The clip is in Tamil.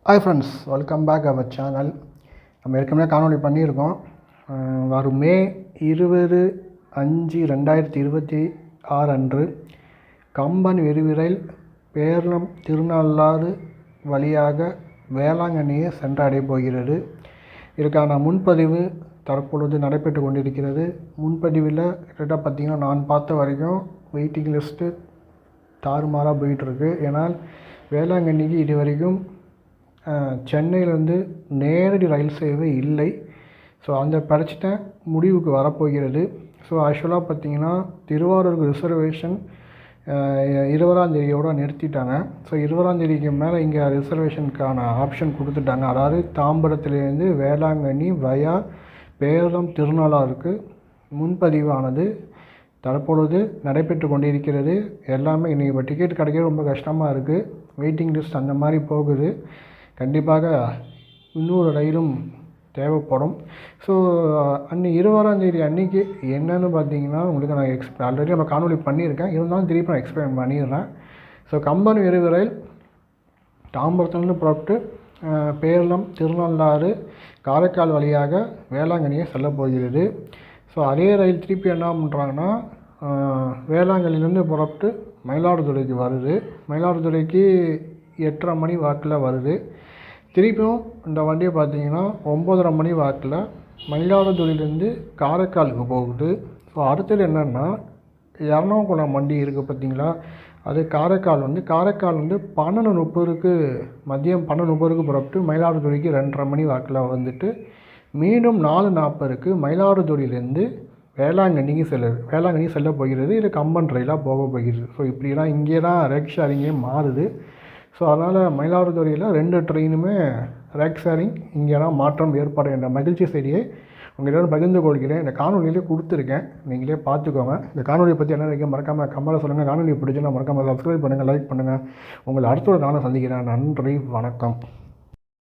Hi friends, welcome back our channel. நம்ம ஏற்கனவே காணொலி பண்ணியிருக்கோம். வரும் மே 20/5/2026 அன்று கம்பன் விரைவில் பேரளம் திருநள்ளாறு வழியாக வேளாங்கண்ணியை சென்றடைய போகிறது. இதற்கான முன்பதிவு தற்பொழுது நடைபெற்று கொண்டிருக்கிறது. முன்பதிவில் கிட்டத்தட்ட பார்த்திங்கன்னா நான் பார்த்த வரைக்கும் வெயிட்டிங் லிஸ்ட்டு தாறுமாறாக போயிட்டுருக்கு. ஏன்னால் வேளாங்கண்ணிக்கு இது வரைக்கும் சென்னையிலேருந்து நேரடி ரயில் சேவை இல்லை. ஸோ அந்த பிரச்சனை முடிவுக்கு வரப்போகிறது. ஸோ ஆக்சுவலாக பார்த்திங்கன்னா திருவாரூருக்கு ரிசர்வேஷன் 20ஆம் தேதியோடு நிறுத்திட்டாங்க. ஸோ 20ஆம் தேதிக்கு மேலே இங்கே ரிசர்வேஷனுக்கான ஆப்ஷன் கொடுத்துட்டாங்க. அதாவது தாம்பரத்துலேருந்து வேளாங்கண்ணி வயா பேரளம் திருநள்ளாறுக்கு முன்பதிவானது தற்பொழுது நடைபெற்று கொண்டிருக்கிறது. எல்லாமே இன்றைக்கி இப்போ டிக்கெட் கிடைக்க ரொம்ப கஷ்டமாக இருக்குது. வெயிட்டிங் லிஸ்ட் அந்த மாதிரி போகுது. கண்டிப்பாக இன்னொரு ரயிலும் தேவைப்படும். ஸோ அன்றைக்கி 20ஆம் தேதி அன்றைக்கி என்னென்னு பார்த்தீங்கன்னா உங்களுக்கு நான் ஆல்ரெடி நம்ம காணொலி பண்ணியிருக்கேன். இருந்தாலும் திருப்பி நான் எக்ஸ்பிளைன் பண்ணிடுறேன். ஸோ கம்பன் விரைவு ரயில் தாம்பரத்துலேருந்து புறப்பட்டு பேரளம் திருநள்ளாறு காரைக்கால் வழியாக வேளாங்கண்ணியை செல்ல போகிறது. ஸோ அதே ரயில் திருப்பி என்ன பண்ணுறாங்கன்னா வேளாங்கண்ணிலேருந்து புறப்பட்டு மயிலாடுதுறைக்கு வருது. மயிலாடுதுறைக்கு 8:30 மணி வாக்கில் வருது. திருப்பியும் இந்த வண்டியை பார்த்திங்கன்னா 9:30 மணி வாக்கில் மயிலாடுதுறையிலேருந்து காரைக்காலுக்கு போகுது. ஸோ அடுத்தது என்னென்னா எர்ணாகுளம் வண்டி இருக்குது பார்த்திங்களா, அது காரைக்கால் வந்து 12:30 மதியம் 12:30 புறப்பட்டு மயிலாடுதுறைக்கு 2:30 மணி வாக்கில் வந்துட்டு மீண்டும் 4:40 மயிலாடுதுறையிலேருந்து வேளாங்கண்ணி செல்ல போகிறது. இது கம்பன் ரயிலாக போக போகிறது. ஸோ இப்படிலாம் இங்கே தான் ரேக் ஷேரிங்கே மாறுது. ஸோ அதனால் மயிலாடுதுறையில் 2 ட்ரெயினுமே ரேக் ஷேரிங் இங்கேலாம் மாற்றம் ஏற்படும் என்ற மகிழ்ச்சி செய்தியை உங்களிடம் பகிர்ந்து கொள்கிறேன். இந்த காணொலியிலே கொடுத்துருக்கேன், நீங்களே பார்த்துக்கோங்க. இந்த காணொலியை பற்றி என்ன நினைக்க மறக்காமல் கமெண்ட்டில் சொல்லுங்கள். காணொலி பிடிச்சுன்னா மறக்காமல் சப்ஸ்கிரைப் பண்ணுங்கள், லைக் பண்ணுங்கள். உங்களை அடுத்த ஒரு நாளை சந்திக்கிறேன். நன்றி, வணக்கம்.